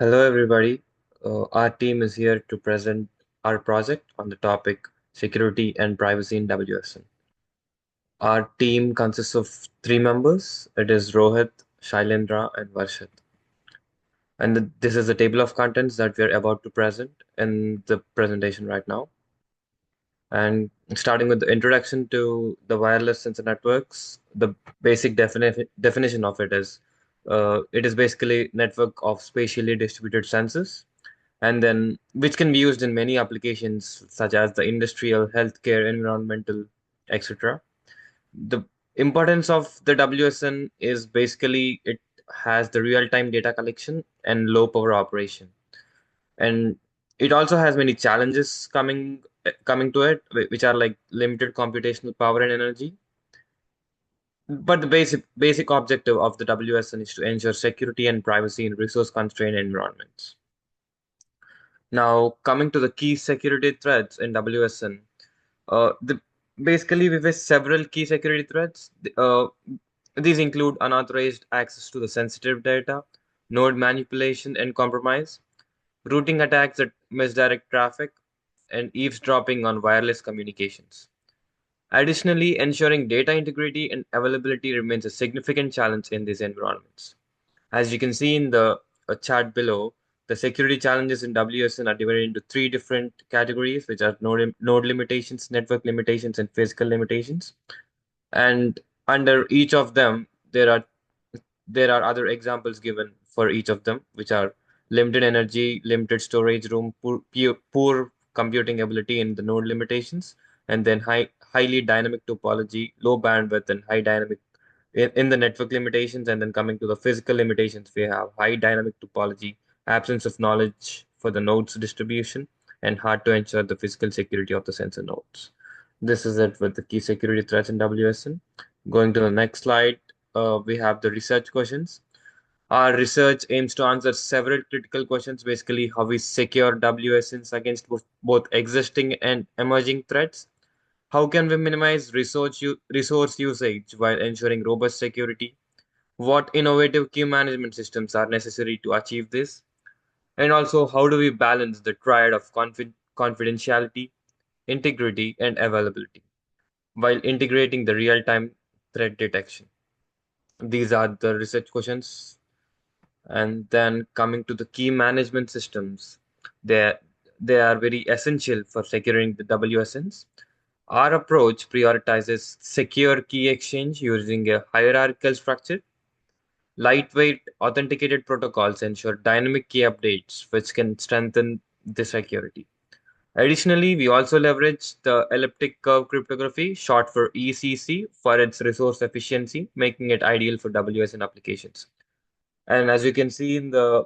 Hello, everybody. Our team is here to present our project on the topic security and privacy in WSN. Our team consists of three members. It is Rohit, Shailendra, and Varshit. And this is the table of contents that we are about to present in the presentation right now. And starting with the introduction to the wireless sensor networks, the basic definition of it is basically network of spatially distributed sensors and then which can be used in many applications such as the industrial, healthcare, environmental, etc. The importance of the WSN is basically it has the real-time data collection and low power operation. And it also has many challenges coming to it, which are like limited computational power and energy. But the basic objective of the WSN is to ensure security and privacy in resource constrained environments. Now, coming to the key security threats in WSN, the basically we face several key security threats. These include unauthorized access to the sensitive data, node manipulation and compromise, routing attacks that misdirect traffic, and eavesdropping on wireless communications. Additionally, ensuring data integrity and availability remains a significant challenge in these environments. As you can see in the chart below, the security challenges in WSN are divided into three different categories, which are node limitations, network limitations, and physical limitations. And under each of them, there are other examples given for each of them, which are limited energy, limited storage room, poor computing ability in the node limitations, and then highly dynamic topology, low bandwidth, and high dynamic in the network limitations. And then coming to the physical limitations, we have high dynamic topology, absence of knowledge for the nodes distribution, and hard to ensure the physical security of the sensor nodes. This is it with the key security threats in WSN. Going to the next slide, we have the research questions. Our research aims to answer several critical questions, basically how we secure WSNs against both existing and emerging threats. How can we minimize resource usage while ensuring robust security? What innovative key management systems are necessary to achieve this? And also, how do we balance the triad of confidentiality, integrity, and availability while integrating the real-time threat detection? These are the research questions. And then coming to the key management systems, they, they are very essential for securing the WSNs. Our approach prioritizes secure key exchange using a hierarchical structure. Lightweight authenticated protocols ensure dynamic key updates, which can strengthen the security. Additionally, we also leverage the elliptic curve cryptography, short for ECC, for its resource efficiency, making it ideal for WSN applications. And as you can see in the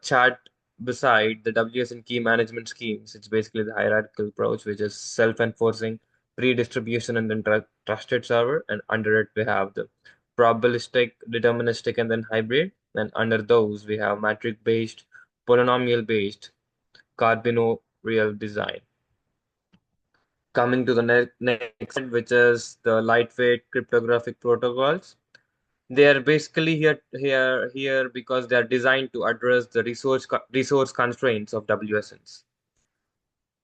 chart beside the WSN key management schemes, it's basically the hierarchical approach, which is self-enforcing, pre-distribution, and then trusted server. And under it, we have the probabilistic, deterministic, and then hybrid. And under those, we have metric-based, polynomial-based, carbonyl design. Coming to the next slide, which is the lightweight cryptographic protocols. They are basically here because they are designed to address the resource constraints of WSNs.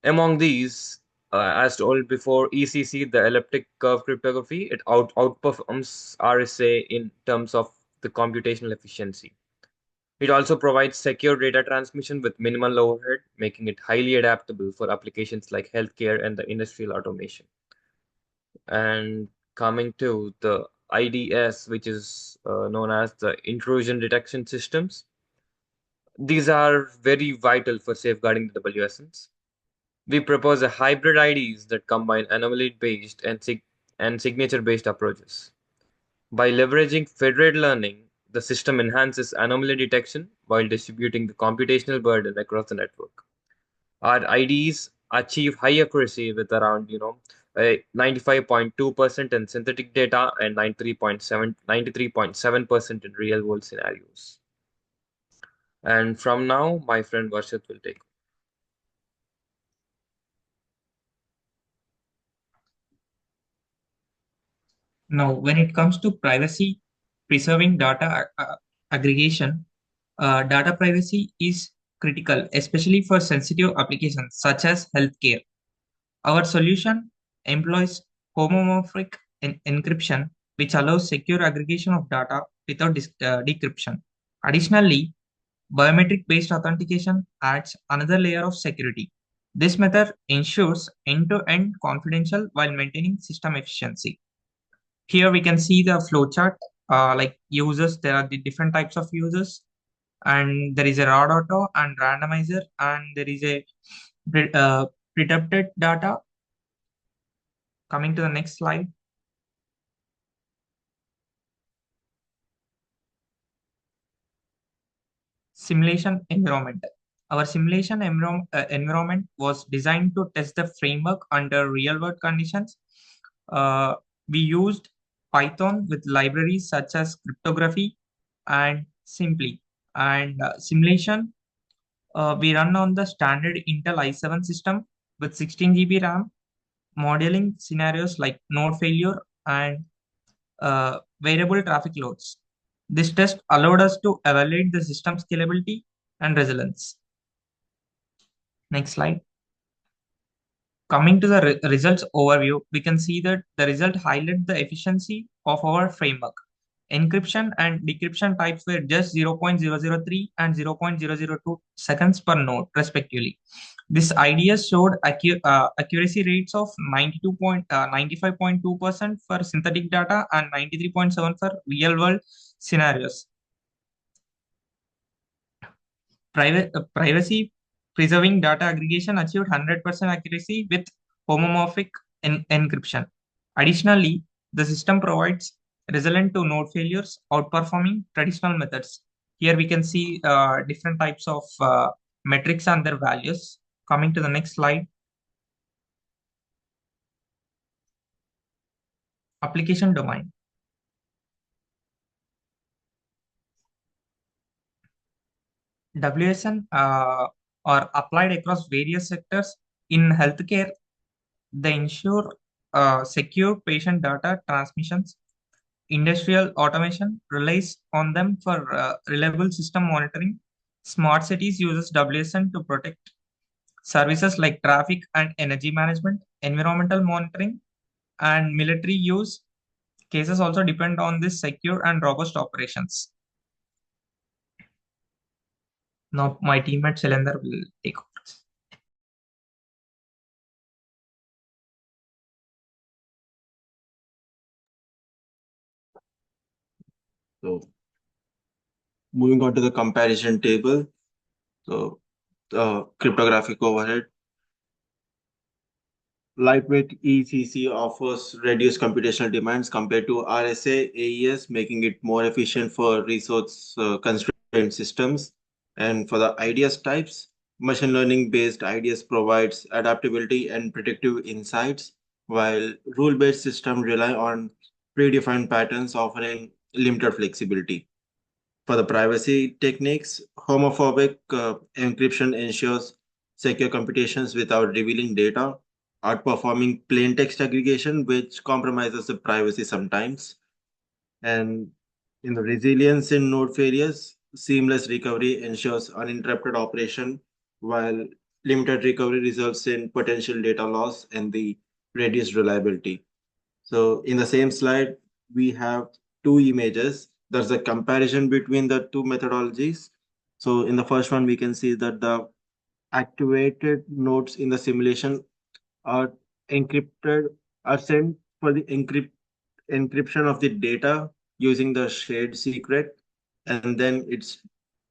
Among these, as told before, ECC, the elliptic curve cryptography, it outperforms RSA in terms of the computational efficiency. It also provides secure data transmission with minimal overhead, making it highly adaptable for applications like healthcare and the industrial automation. And coming to the IDS, which is known as the intrusion detection systems, these are very vital for safeguarding the WSNs. We propose a hybrid IDs that combine anomaly-based and signature-based approaches. By leveraging federated learning, the system enhances anomaly detection while distributing the computational burden across the network. Our IDs achieve high accuracy with around, 95.2% in synthetic data and 93.7% in real world scenarios. And from now, my friend Varshit will take. Now, when it comes to privacy preserving data aggregation, Data privacy is critical, especially for sensitive applications such as healthcare. Our solution employs homomorphic encryption, which allows secure aggregation of data without decryption. Additionally, biometric based authentication adds another layer of security. This method ensures end to end confidential while maintaining system efficiency. Here we can see the flowchart, like users, there are the different types of users, and there is a raw data and randomizer, and there is a protected data. Coming to the next slide. Simulation environment. Our simulation environment was designed to test the framework under real world conditions. Uh, we used Python with libraries such as cryptography and Simply. And simulation, we run on the standard Intel i7 system with 16 GB RAM, modeling scenarios like node failure and variable traffic loads. This test allowed us to evaluate the system scalability and resilience. Next slide. Coming to the results overview, we can see that the result highlight the efficiency of our framework. Encryption and decryption types were just 0.003 and 0.002 seconds per node, respectively. This idea showed accuracy rates of 95.2% for synthetic data and 93.7 for real world scenarios. Privacy preserving data aggregation achieved 100% accuracy with homomorphic encryption. Additionally, the system provides resilient to node failures, outperforming traditional methods. Here we can see different types of metrics and their values. Coming to the next slide. Application domain. WSN are applied across various sectors. In healthcare, they ensure secure patient data transmissions. Industrial automation relies on them for reliable system monitoring. Smart cities uses WSN to protect services like traffic and energy management. Environmental monitoring and military use cases also depend on this secure and robust operations. Now my teammate Shalendra will take over. So moving on to the comparison table. So cryptographic overhead. Lightweight ECC offers reduced computational demands compared to RSA AES, making it more efficient for resource constrained systems. And for the IDS types, machine learning based IDS provides adaptability and predictive insights, while rule based systems rely on predefined patterns offering limited flexibility. For the privacy techniques, homophobic encryption ensures secure computations without revealing data, outperforming plain text aggregation, which compromises the privacy sometimes. And in the resilience in node failures, seamless recovery ensures uninterrupted operation, while limited recovery results in potential data loss and the reduced reliability. So in the same slide, we have two images. There's a comparison between the two methodologies. So in the first one, we can see that the activated nodes in the simulation are encrypted, are sent for the encryption of the data using the shared secret. And then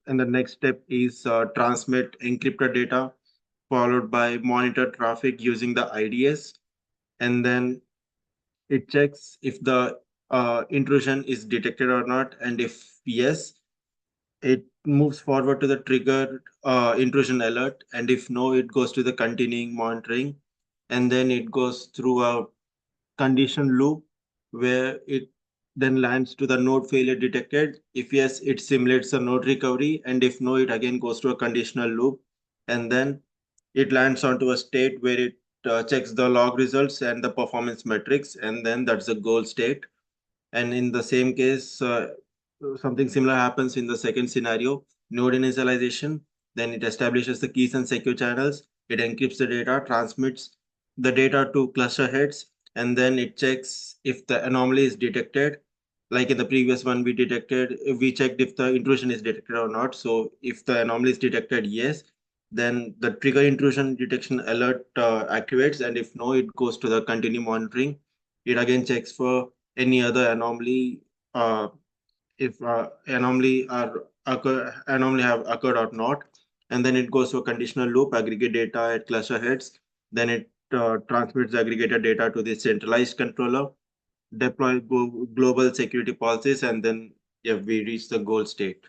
the next step is transmit encrypted data followed by monitor traffic using the IDS. And then it checks if the intrusion is detected or not, and if yes, it moves forward to the trigger intrusion alert, and if no, it goes to the continuing monitoring, and then it goes through a condition loop where it then lands to the node failure detected. If yes, it simulates a node recovery, and if no, it again goes to a conditional loop, and then it lands onto a state where it checks the log results and the performance metrics, and then that's the goal state. And in the same case, something similar happens in the second scenario. node initialization. Then it establishes the keys and secure channels. It encrypts the data, transmits the data to cluster heads, and then it checks if the anomaly is detected. Like in the previous one, we checked if the intrusion is detected or not. So if the anomaly is detected, yes, then the trigger intrusion detection alert activates, and if no, it goes to the continue monitoring. It again checks for any other anomaly, if anomaly have occurred or not, and then it goes to a conditional loop, aggregate data at cluster heads. Then it transmits the aggregated data to the centralized controller, deploy global security policies, and then yeah, we reach the goal state.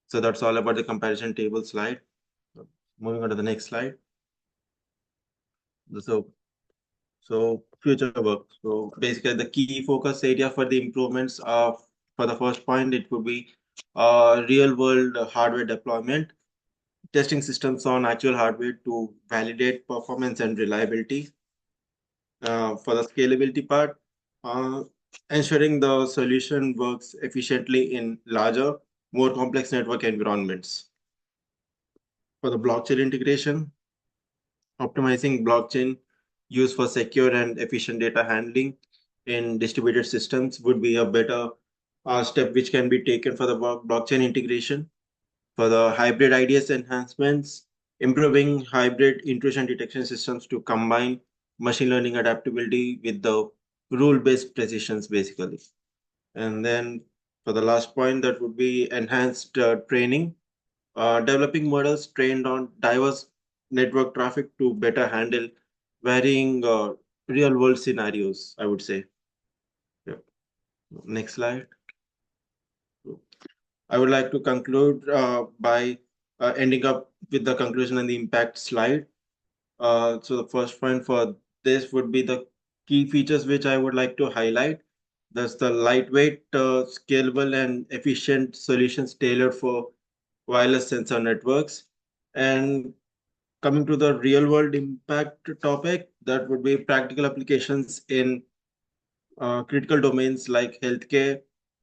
So that's all about the comparison table slide. Moving on to the next slide. So future work. So basically the key focus area for the improvements of, for the first point, it would be real world hardware deployment, testing systems on actual hardware to validate performance and reliability. For the scalability part, uh, ensuring the solution works efficiently in larger, more complex network environments. For the blockchain integration, optimizing blockchain use for secure and efficient data handling in distributed systems would be a better step which can be taken for the blockchain integration. For the hybrid IDS enhancements, improving hybrid intrusion detection systems to combine machine learning adaptability with the rule-based precisions, basically. And then for the last point, that would be enhanced training, developing models trained on diverse network traffic to better handle varying real-world scenarios, I would say. Yeah. Next slide. I would like to conclude by ending up with the conclusion and the impact slide. So the first point for this would be the key features which I would like to highlight. That's the lightweight, scalable, and efficient solutions tailored for wireless sensor networks. And coming to the real world impact topic, that would be practical applications in critical domains like healthcare,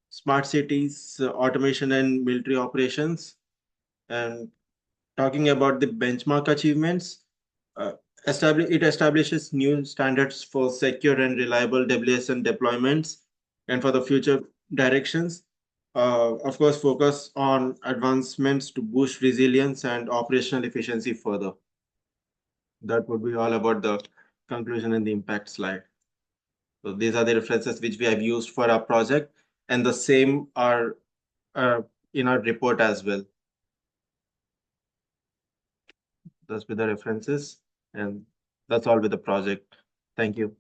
smart cities, automation, and military operations. And talking about the benchmark achievements, uh, it establishes new standards for secure and reliable WSN deployments. And for the future directions, of course, focus on advancements to boost resilience and operational efficiency further. That would be all about the conclusion and the impact slide. So these are the references which we have used for our project, and the same are uh, in our report as well. That's with the references, and that's all with the project. Thank you.